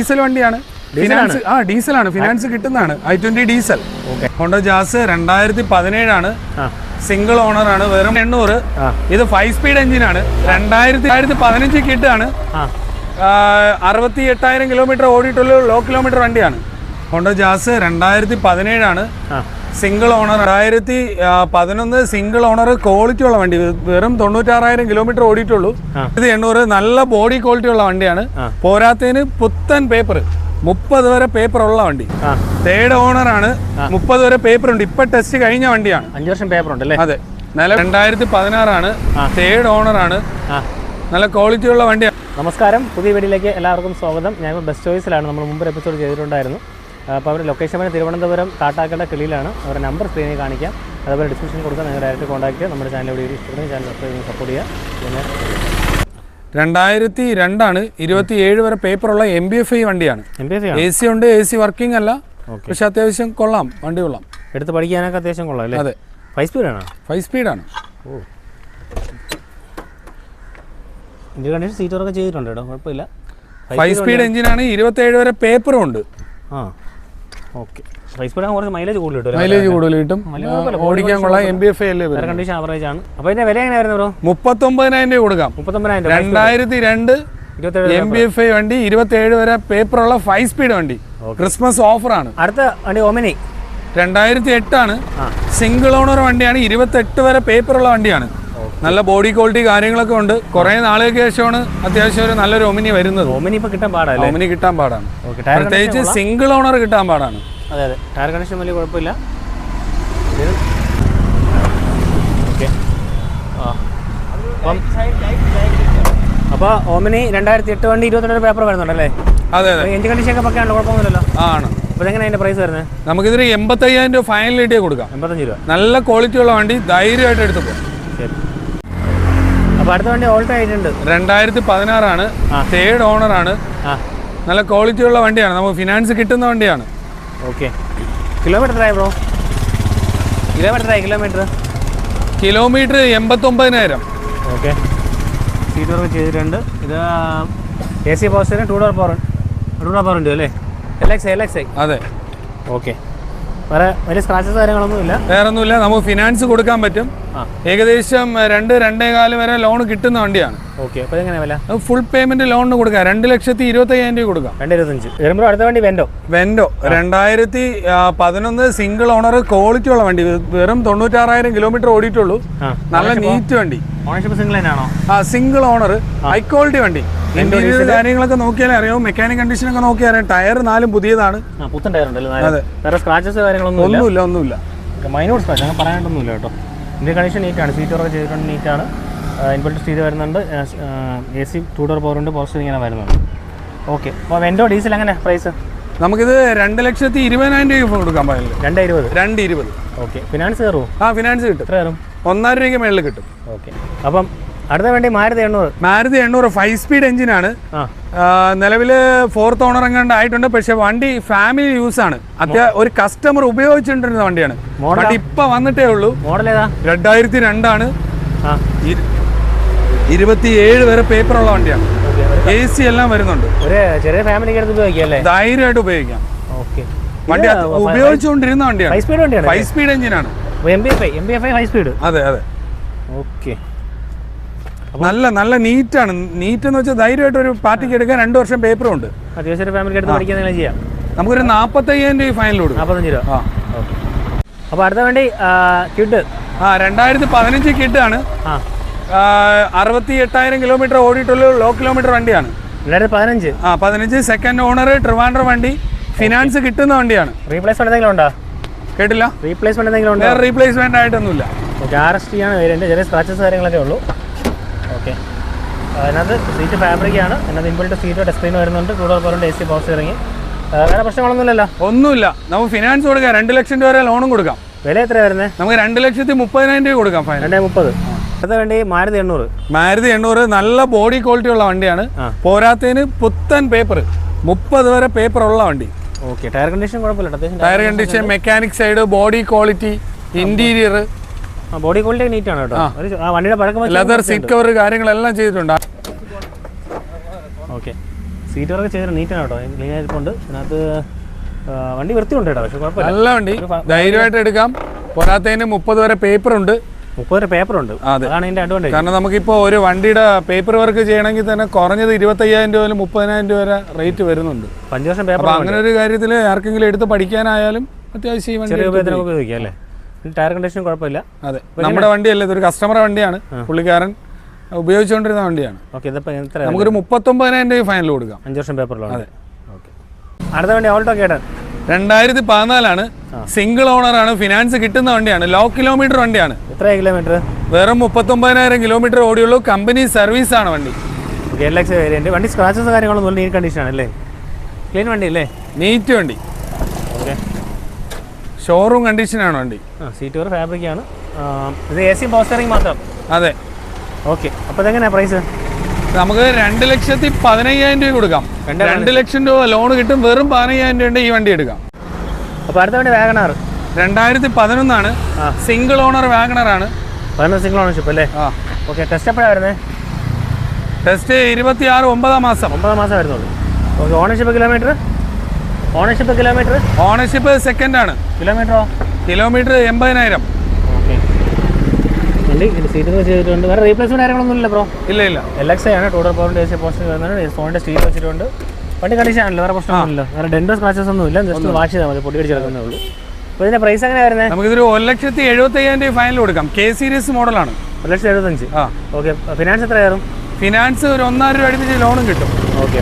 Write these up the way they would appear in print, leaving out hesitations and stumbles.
Diesel വണ്ടിയാണ്. Finance ഡീസലാണ്, finance കിട്ടുന്നതാണ്. i20 diesel. Honda Jazz 2017 single owner ആണ്, വെറും 800. ഇത് 5 സ്പീഡ് എഞ്ചിനാണ്. 2015 കിട്ടാണ്. 68,000 കിലോമീറ്റർ ഓടിയിട്ടുള്ള ലോ കിലോമീറ്റർ വണ്ടിയാണ്. Honda Jazz 2017 single owner. 2011 single owner, quality ഉള്ള വണ്ടി. വെറും 96,000 കിലോമീറ്റർ ഓടിയിട്ടുള്ളൂ. ഇത് 800 നല്ല ബോഡി ക്വാളിറ്റി ഉള്ള വണ്ടിയാണ്. പോരാത്തതിന് പുത്തൻ പേപ്പർ, 30 വരെ പേപ്പർ ഉള്ള വണ്ടി. തേർഡ് ഓണർ ആണ്. 30 വരെ പേപ്പർ ഉണ്ട്. ഇപ്പൊ ടെസ്റ്റ് കഴിഞ്ഞ വണ്ടിയാണ്. 5 വർഷം പേപ്പർ ഉണ്ടല്ലേ? അതെ. 2016 തേർഡ് ഓണർ ആണ്. നല്ല ക്വാളിറ്റി ഉള്ള വണ്ടിയാണ്. നമസ്കാരം, പുതിയ വീഡിയോയിലേക്ക് എല്ലാവർക്കും സ്വാഗതം. ഞാൻ ബെസ്റ്റ് ചോയ്സിലാണ്. നമ്മൾ മുമ്പ് എപ്പിസോഡ് ചെയ്തിട്ടുണ്ടായിരുന്നു. അപ്പോൾ അവർ ലൊക്കേഷൻ വരെ തിരുവനന്തപുരം കാട്ടാക്കട കിളിയിലാണ്. അവരുടെ നമ്പർ സ്ക്രീനിൽ കാണിക്കാം. അതുപോലെ ഡിസ്ക്രിപ്ഷൻ കൊടുക്കാൻ നിങ്ങൾ ഡയറക്റ്റ് കോൺടാക്ട് ചെയ്യുക. നമ്മുടെ ചാനൽ വീഡിയോ ഇഷ്ടപ്പെടുന്ന ചാനൽ സപ്പോർട്ട് ചെയ്യുക. പിന്നെ 2002 27 വരെ പേപ്പറുള്ള MBFI വണ്ടിയാണ്. AC ഉണ്ട്, AC വർക്കിംഗ് അല്ല, പക്ഷെ അത്യാവശ്യം കൊള്ളാം, വണ്ടി കൊള്ളാം. എടുത്ത് പഠിക്കാനൊക്കെ അത്യാവശ്യം കൊള്ളാം അല്ലേ? അതെ. 5 സ്പീഡാണോ? 5 സ്പീഡാണ്. ഓ, ഇന്ത്യ കണ്ടീഷൻ സീറ്ററൊക്കെ ചെയ്തിട്ടുണ്ട് കേട്ടോ, കുഴപ്പമില്ല. 5 സ്പീഡ് എഞ്ചിനാണ്. 27 വരെ പേപ്പറും ഉണ്ട്. ഓക്കെ. 5 സ്പീഡ് കുറച്ച് മൈലേജ് കൂടുതൽ കിട്ടും. മൈലേജ് കൂടുതൽ കിട്ടും, ഓടിക്കാൻ കൊള്ളാം. MBFI അല്ലേ, കണ്ടീഷൻ ആവറേജ് ആണ്. അപ്പോൾ ഇതിന്റെ വില എങ്ങനെ വരുന്നത് ബ്രോ? 39,000 രൂപ കൊടുക്കാം. 39,000. 2002 MBFI വണ്ടി, 27 വരെ പേപ്പറുള്ള 5 സ്പീഡ് വണ്ടി. ക്രിസ്മസ് ഓഫറാണ്. അടുത്ത വണ്ടി ഒമിനി 2008 സിംഗിൾ ഓണർ വണ്ടിയാണ്. 28 വരെ പേപ്പറുള്ള വണ്ടിയാണ്. നല്ല ബോഡി ക്വാളിറ്റി കാര്യങ്ങളൊക്കെ ഉണ്ട്. കുറെ നാളുകൾക്ക് ശേഷമാണ് അത്യാവശ്യം ഒരു നല്ലൊരു ഒമിനി വരുന്നത്. ഒമിനി ഇപ്പൊ കിട്ടാൻ പാടാണ്. ഒമിനി കിട്ടാൻ പാടാണ്, പ്രത്യേകിച്ച് സിംഗിൾ ഓണർ കിട്ടാൻ പാടാണ്. അതെ അതെ, ടയർ കണ്ടീഷൻ വലിയ കുഴപ്പമില്ല. അപ്പോൾ ഒമിനി 2008 വണ്ടി 22 പേപ്പർ വരുന്നുണ്ടല്ലേ? അതെ അതെ. എഞ്ചിൻ കണ്ടീഷൻ ഒക്കെ പക്കാണല്ലോ, കുഴപ്പമൊന്നുമില്ലല്ലോ? ആണ്. അപ്പോൾ എങ്ങനെ അതിന്റെ പ്രൈസ് വരുന്നത്? നമുക്കിതിന് 85,000 രൂപ ഫൈനൽ കിട്ടിയേ കൊടുക്കാം. 85 രൂപ. നല്ല ക്വാളിറ്റി ഉള്ള വണ്ടി, ധൈര്യമായിട്ട് എടുത്തു പോകാം. അപ്പോൾ അടുത്ത വണ്ടി ഓൾട്ടോ ആയിട്ടുണ്ട്. 2016 തേർഡ് ഓണർ ആണ്. നല്ല ക്വാളിറ്റി ഉള്ള വണ്ടിയാണ്. നമുക്ക് ഫിനാൻസ് കിട്ടുന്ന വണ്ടിയാണ്. ഓക്കെ. കിലോമീറ്റർ ആയി bro? Kilometre 89,000. Okay. Seat work ചെയ്തിട്ടുണ്ട്. ഇത് AC power steering, 2 door power ഉണ്ട് അല്ലേ? LXi. അതെ. ഓക്കെ. വേറെ വലിയ സ്ക്രാച്ചസ് കാര്യങ്ങളൊന്നുമില്ല? വേറൊന്നുമില്ല. നമുക്ക് ഫിനാൻസ് കൊടുക്കാൻ പറ്റും. ഏകദേശം 2-2.25 വരെ ലോൺ കിട്ടുന്ന വണ്ടിയാണ്. ഓക്കെ. അപ്പോൾ എങ്ങനെ വില? ഫുൾ പേയ്മെന്റ് ലോണിന് കൊടുക്കാം. 2,25,000 രൂപ കൊടുക്കാം. 2,25. വരുമ്പോൾ അടുത്ത വണ്ടി വെൻഡോ 2011 സിംഗിൾ ഓണർ, ക്വാളിറ്റി ഉള്ള വണ്ടി. വെറും 96,000 കിലോമീറ്റർ ഓടിയിട്ടുള്ളൂ. നല്ല നീറ്റ് വണ്ടി. ഓണർഷിപ്പ് സിംഗിൾ തന്നെയാണോ? സിംഗിൾ ഓണർ, ഹൈ ക്വാളിറ്റി വണ്ടി. ഇന്റീരിയർ കാര്യങ്ങളൊക്കെ നോക്കിയാലേ അറിയാം, മെക്കാനിക് കണ്ടീഷൻ ഒക്കെ നോക്കിയാൽ അറിയാം. ടയർ 4 പുതിയതാണ്. പുത്തൻ ടയർ ഉണ്ടല്ലോ? അതെ. വേറെ സ്ക്രാച്ചസ് ഒന്നുമില്ല. മൈനോർ സ്ക്രാച്ച് അങ്ങനെ പറയാനൊന്നുമില്ല കേട്ടോ. ഇന്ത്യ കണ്ടീഷൻ നീറ്റാണ്. സീറ്റ് വർക്ക് ചെയ്തിട്ടുണ്ട്, നീറ്റാണ്. ഇൻബിൽറ്റ് സ്റ്റീരിയോ വരുന്നുണ്ട്. AC 2 ഡോർ പവർ ഉണ്ട്, പവർ സ്റ്റിയറിംഗ് ഇങ്ങനെ വരുന്നുണ്ട്. ഓക്കെ. അപ്പോൾ വെൻഡോ ഡീസൽ എങ്ങനെ പ്രൈസ്? നമുക്കിത് 2,20,000 രൂപ കൊടുക്കാൻ പാടില്ല. 2,20,000. ഓക്കെ. ഫിനാൻസ് കയറുമോ? ഫിനാൻസ് കിട്ടും. എത്ര കയറും? 1,500 രൂപയ്ക്ക് മേളിൽ കിട്ടും. ഓക്കെ. അപ്പം അടുത്ത വണ്ടി മാരുതി 800. 5 സ്പീഡ് എഞ്ചിനാണ്. നിലവിൽ 4th ഓണർ എങ്ങാണ്ട് ആയിട്ടുണ്ട്. പക്ഷെ വണ്ടി ഫാമിലി യൂസ് ആണ്. ഒരു കസ്റ്റമർ ഉപയോഗിച്ചിട്ടുണ്ടിരുന്ന വണ്ടിയാണ്. ബട്ട് ഇപ്പൊ വന്നിട്ടേ ഉള്ളൂ. മോഡൽ ഏതാ? 2002 27 വരെ പേപ്പർ ഉള്ള വണ്ടിയാണ്. AC എല്ലാം വരുന്നുണ്ട്. ഒരു ചെറിയ ഫാമിലിക്ക് എടുത്ത് ഉപയോഗിക്കാം, ധൈര്യമായിട്ട് ഉപയോഗിക്കാം. ഓക്കെ. വണ്ടി ഉപയോഗിച്ചുകൊണ്ടിരുന്ന വണ്ടിയാണ്. 5 സ്പീഡ് എഞ്ചിനാണ്. MBFI 5 speed. അതെ. ഓക്കെ. നല്ല നീറ്റാണ്. നീറ്റ് എന്ന് വെച്ചാൽ ധൈര്യമായിട്ട് ഒരു പാർട്ടിക്ക് എടുക്കാൻ 2 വർഷം പേപ്പറും ഉണ്ട്. അത്യാവശ്യം ഫാമിലിക്ക് എടുത്ത് പഠിക്കാൻ ചെയ്യാം. നമുക്കൊരു 45,000 രൂപ ഫൈനൽ കൊടുക്കും. 45 രൂപ. ഓക്കെ. അപ്പോൾ അടുത്ത വണ്ടി കിഡ് 2015 കിട്ടാണ്. 68,000 കിലോമീറ്റർ ഓടിയിട്ടുള്ള ലോ കിലോമീറ്റർ വണ്ടിയാണ്. 2015 സെക്കൻഡ് ഓണർ, ട്രിവാൻഡ്രം വണ്ടി. ഫിനാൻസ് കിട്ടുന്ന വണ്ടിയാണ്. റീപ്ലേസ്മെന്റ് എന്തെങ്കിലും ഉണ്ടോ? കേട്ടില്ല. റീപ്ലേസ്മെന്റ് എന്തെങ്കിലും ഉണ്ടോ? റീപ്ലേസ്മെന്റ് ആയിട്ടൊന്നുമില്ല. ഓക്കെ. RST ആണ് വേരിയന്റ്. ചെറിയ സ്ക്രാച്ചസ് കാര്യങ്ങളൊക്കെ ഉള്ളൂ. ഓക്കെ. അതിനകത്ത് സീറ്റ് ഫാബ്രിക് ആണ്. അതിനകത്ത് ഇൻബിൽറ്റ് സീറ്റ് ടച്ച് സ്ക്രീൻ വരുന്നുണ്ട്. 2 ഡോർ പവർ ഉണ്ട്, AC പവർ സ്റ്റിയറിംഗ്. വേറെ പ്രശ്നങ്ങളൊന്നുമില്ലല്ലോ? ഒന്നുമില്ല. നമുക്ക് ഫിനാൻസ് കൊടുക്കാം. 2 ലക്ഷം രൂപ വരെ ലോണും കൊടുക്കാം. വില എത്ര വരുന്നത്? നമുക്ക് 2,30,000 രൂപ കൊടുക്കാം ഫൈനൽ. 2,30,000. അടുത്ത വണ്ടി മാരുതി 800. നല്ല ബോഡി ക്വാളിറ്റി ഉള്ള വണ്ടിയാണ്. പോരാത്തതിന് പുത്തൻ പേപ്പർ, 30 വരെ പേപ്പർ ഉള്ള വണ്ടി. ഓക്കെ. ടയർ കണ്ടീഷൻ കുഴപ്പമില്ല. Tyre condition, mechanic side, body quality, interior body quality neat ആണ് കേട്ടോ. വണ്ടിയുടെ പഴക്കം ലെതർ സീറ്റ് കവർ കാര്യങ്ങളെല്ലാം ചെയ്തിട്ടുണ്ട്. ഓക്കെ. സീറ്റൊക്കെ ചെയ്ത് നീറ്റാണ് കേട്ടോ, ക്ലീൻ ആയിട്ടുണ്ട്. ഇതിനകത്ത് വണ്ടി വൃത്തിയുണ്ട് കേട്ടോ, പക്ഷേ കുഴപ്പമില്ല. നല്ല വണ്ടി, ധൈര്യമായിട്ട് എടുക്കാം. പോരാത്തതിന് 30 വരെ പേപ്പർ ഉണ്ട്. 30 വരെ പേപ്പർ ഉണ്ട്, അതാണ് ഇതിൻ്റെ അഡ്വാൻറ്റേജ്. കാരണം നമുക്കിപ്പോൾ ഒരു വണ്ടിയുടെ പേപ്പർ വർക്ക് ചെയ്യണമെങ്കിൽ തന്നെ കുറഞ്ഞത് 25,000 രൂപ മുതൽ 30,000 രൂപ വരെ റേറ്റ് വരുന്നുണ്ട്. 5 വർഷം പേപ്പർ. അങ്ങനെ ഒരു കാര്യത്തിൽ ആർക്കെങ്കിലും എടുത്ത് പഠിക്കാനായാലും അത്യാവശ്യം ഈ വണ്ടി ചെറിയ ഉപയോഗത്തിനൊക്കെ ഉപയോഗിക്കാം അല്ലേ. ടയർ കണ്ടീഷൻ കുഴപ്പമില്ല. അതെ, നമ്മുടെ വണ്ടിയല്ല, ഇതൊരു കസ്റ്റമറുടെ വണ്ടിയാണ്, പുള്ളിക്കാരൻ ഉപയോഗിച്ചുകൊണ്ടിരുന്ന വണ്ടിയാണ്. ഓക്കെ, ഇതിപ്പോൾ എത്ര? നമുക്കൊരു 39,000 രൂപ ഫൈനൽ കൊടുക്കാം. 5 വർഷം പേപ്പറിലാണ്. അതെ, ഓക്കെ. അടുത്ത വണ്ടി ഓൾട്ടോ കേട്ടൻ 2014 സിംഗിൾ ഓണറാണ്, ഫിനാൻസ് കിട്ടുന്ന വണ്ടിയാണ്, ലോ കിലോമീറ്റർ വണ്ടിയാണ്. എത്ര കിലോമീറ്റർ? വെറും 39,000 കിലോമീറ്റർ ഓടിയുള്ളൂ. കമ്പനി സർവീസ് ആണ് വണ്ടി. LX variant. വണ്ടി സ്ക്രാച്ചസ് കാര്യങ്ങളൊന്നും നീറ്റ് കണ്ടീഷൻ ആണല്ലേ, ക്ലീൻ വണ്ടി അല്ലേ? നീറ്റ് വണ്ടി. ഓക്കെ, ഷോറൂം കണ്ടീഷനാണ് വണ്ടി. സീറ്റ് കവർ ഫാബ്രിക് ആണ്. ഇത് AC പവർ സ്റ്റിയറിംഗ് മാത്രം. അതെ. ഓക്കെ, അപ്പോൾ ഇതെങ്ങനെയാണ് പ്രൈസ്? നമുക്ക് 2,15,000 രൂപ കൊടുക്കാം. 2 ലക്ഷം രൂപ ലോൺ കിട്ടും. വെറും 15,000 രൂപ ഈ വണ്ടി എടുക്കാം. അപ്പോൾ അടുത്ത വണ്ടി വാഗണർ 2011 സിംഗിൾ ഓണർ വാഗണർ ആണ്. 11 സിംഗിൾ ഓണർഷിപ്പ് അല്ലേ? ഓക്കെ, ടെസ്റ്റ് എപ്പോഴാണ് വരുന്നത്? ടെസ്റ്റ് 26 9 മാസം വരുന്നുള്ളൂ. Okay, ownership kilometre ownership second ആണ്. കിലോമീറ്റർ 80,000. ഓക്കെ, വണ്ടി സീറ്റ് ചെയ്തിട്ടുണ്ട്. വേറെ റീപ്ലേസ്മെന്റ് കാര്യങ്ങളൊന്നും ഇല്ല ബ്രോ? ഇല്ല. LX ആണ്. ടൂഡർ പവറിൻ്റെ AC പോസ്റ്റ് വരുന്നുണ്ട്. ഫോണിൻ്റെ സ്റ്റീൽ വെച്ചിട്ടുണ്ട്. വണ്ടി കണ്ടീഷൻ ആണല്ലോ, വേറെ പ്രശ്നമൊന്നുമില്ല. വേറെ ഡെൻഡോ സ്ക്രാച്ചസ് ഒന്നും ഇല്ല. ജസ്റ്റ് വാഷ് ചെയ്താൽ മതി, പൊടി അടിച്ചെടുക്കുന്നേ ഉള്ളൂ. അപ്പോൾ ഇതിൻ്റെ പ്രൈസ് എങ്ങനെയാണ് വരുന്നത്? നമുക്കിതൊരു 1,75,000 രൂപ ഫൈനൽ കൊടുക്കാം. K സീരീസ് മോഡലാണ്. 1,75,000. ഓക്കെ, ഫിനാൻസ് എത്ര കയറും? ഫിനാൻസ് ഒരു 1,500 രൂപ അടുപ്പിച്ച് ലോണും കിട്ടും. ഓക്കെ,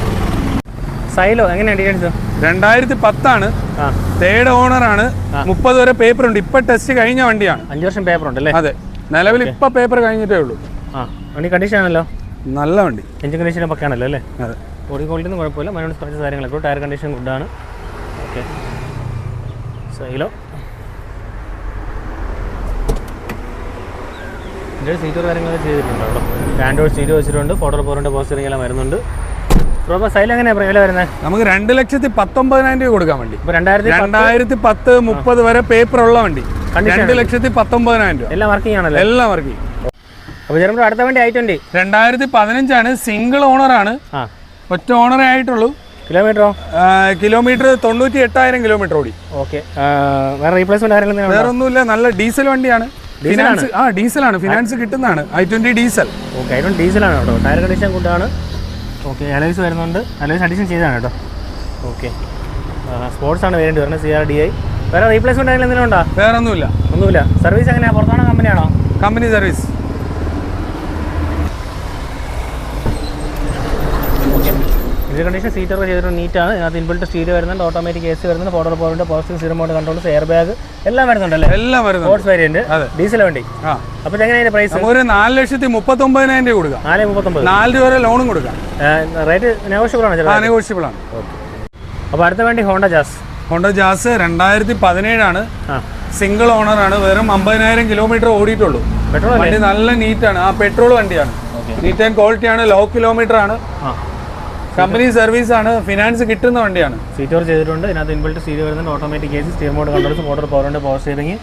സൈലോ എങ്ങനെയാണ് ഡീറ്റെയിൽസ്? 2010 തേർഡ് ഓണറാണ്. 30 വരെ പേപ്പർ ഉണ്ട്. ഇപ്പൊ ടെസ്റ്റ് കഴിഞ്ഞ വണ്ടിയാണ്. 5 വർഷം പേപ്പർ ഉണ്ട് അല്ലേ? അതെ, നിലവിൽ ഇപ്പൊ പേപ്പർ കഴിഞ്ഞിട്ടേ ഉള്ളൂ. വണ്ടി കണ്ടീഷൻ ആണല്ലോ, നല്ല വണ്ടി. എഞ്ചിൻ കണ്ടീഷൻ ഒക്കെ ആണല്ലോ അല്ലേ? അതെ, ബോഡി ക്വാളിറ്റി ഒന്നും കുഴപ്പമില്ല. മൈനസ് കുറച്ച് കാര്യങ്ങളൊക്കെ. ടയർ കണ്ടീഷൻ ഗുഡാണ്. ഓക്കെ, സൈലോ ഇതിൻ്റെ സീറ്റർ കാര്യങ്ങളൊക്കെ ചെയ്തിട്ടുണ്ട് അവിടെ. ആൻഡ്രോയിഡ് സ്റ്റീരിയോ വെച്ചിട്ടുണ്ട്. ഫോട്ടോ പോറിൻ്റെ പോസ്റ്ററിംഗ് എല്ലാം വരുന്നുണ്ട്. അപ്പോൾ സൈലോ എങ്ങനെയാണ് വില വരുന്നത്? നമുക്ക് 2,19,000 രൂപ കൊടുക്കാൻ വേണ്ടി. ഇപ്പോൾ 2010 30 വരെ പേപ്പർ ഉള്ള വണ്ടി. 2,19,000 രൂപ. എല്ലാം വർക്കിംഗ് ആണല്ലോ? എല്ലാം വർക്കിംഗ്. അപ്പോൾ ചിലപ്പോൾ അടുത്ത വണ്ടി i20 2015 സിംഗിൾ ഓണറാണ്. ഒറ്റ ഓണറേ ആയിട്ടുള്ളൂ. കിലോമീറ്ററോ? കിലോമീറ്റർ 98,000 കിലോമീറ്റർ ഓടി. ഓക്കെ, വേറെ റീപ്ലേസ്മെന്റ് കാര്യങ്ങൾ? വേറെ ഒന്നുമില്ല, നല്ല ഡീസൽ വണ്ടിയാണ്. ഫിനാൻസ് ഡീസലാണ്, ഫിനാൻസ് കിട്ടുന്നതാണ്. i20 diesel. ഓക്കെ, i20 ഡീസലാണ് കേട്ടോ. ടയർ കണ്ടീഷൻ ഗുഡാണ്. ഓക്കെ, അലോയ്സ് വരുന്നുണ്ട്. അലോയ്സ് അഡീഷൻ ചെയ്തതാണ് കേട്ടോ. ഓക്കെ, സ്പോർട്സ് ആണ് വേരിയന്റ് വരുന്നത്. CRDI. വേറെ റീപ്ലേസ്മെന്റ് ആയാലും എന്തെങ്കിലും ഉണ്ടോ? വേറെ ഒന്നുമില്ല. സർവീസ് എങ്ങനെയാണ്? പുറത്താണോ കമ്പനിയാണോ? Company service. ഇതിൻ്റെ കണ്ടീഷൻ സീറ്റൊക്കെ ചെയ്തിട്ടുണ്ട്, നീറ്റാണ്. ഇതിനകത്ത് ഇൻബിൽറ്റ് സ്റ്റീരിയോ വരുന്നുണ്ട്. ഓട്ടോമാറ്റിക് AC വരുന്നുണ്ട്. Photo point positive zero mode controls, air bag എല്ലാം വരുന്നുണ്ടല്ലേ? എല്ലാം വരുന്നുണ്ട്. സ്പോർട്സ് വേരിയന്റ് ഡീസൽ വണ്ടി. അപ്പോൾ എങ്ങനെയാണ് പ്രൈസ്? ഒരു 4,39,000 രൂപ കൊടുക്കാം. 4,39,000. 4 രൂപ വരെ ലോണും കൊടുക്കാം. റേറ്റ് നെഗോഷ്യബിൾ ആണ്? നെഗോഷ്യബിൾ ആണ്. അപ്പോൾ അടുത്ത വണ്ടി ഹോണ്ട ജാസ് 2017 സിംഗിൾ ഓണറാണ്. വെറും 50,000 കിലോമീറ്റർ ഓടിയിട്ടുള്ളൂ. വണ്ടി നല്ല നീറ്റാണ്. പെട്രോൾ വണ്ടിയാണ്. നീറ്റ് ആൻഡ് ക്വാളിറ്റി ആണ്. ലോ കിലോമീറ്റർ ആണ്. കമ്പനി സർവീസ് ആണ്. ഫിനാൻസ് കിട്ടുന്ന വണ്ടിയാണ്. സീറ്റ് കവർ ചെയ്തിട്ടുണ്ട്. ഇതിനകത്ത് ഇൻബിൽറ്റ് സ്റ്റീരിയോ വരുന്നുണ്ട്. Automatic AC, steer mode controls, motor പവറിൻ്റെ power steering,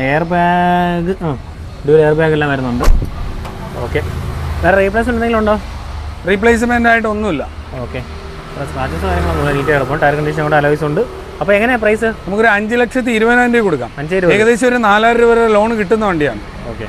air bag, dual air bag എല്ലാം വരുന്നുണ്ട്. ഓക്കെ, വേറെ റീപ്ലേസ്മെന്റ് എന്തെങ്കിലും ഉണ്ടോ? റീപ്ലേസ്മെന്റ് ആയിട്ട് ഒന്നുമില്ല. ഓക്കെ, സ്ക്രാച്ചസ് കാര്യങ്ങളൊന്നും നീറ്റ് കിടക്കും. ടയർ കണ്ടീഷൻ കൊണ്ട് അലോയ്സ് ഉണ്ട്. അപ്പോൾ എങ്ങനെയാണ് പ്രൈസ്? നമുക്കൊരു 5,20,000 രൂപ കൊടുക്കാം. ഏകദേശം ഒരു 4,000 രൂപ വരെ ലോൺ കിട്ടുന്ന വണ്ടിയാണ്.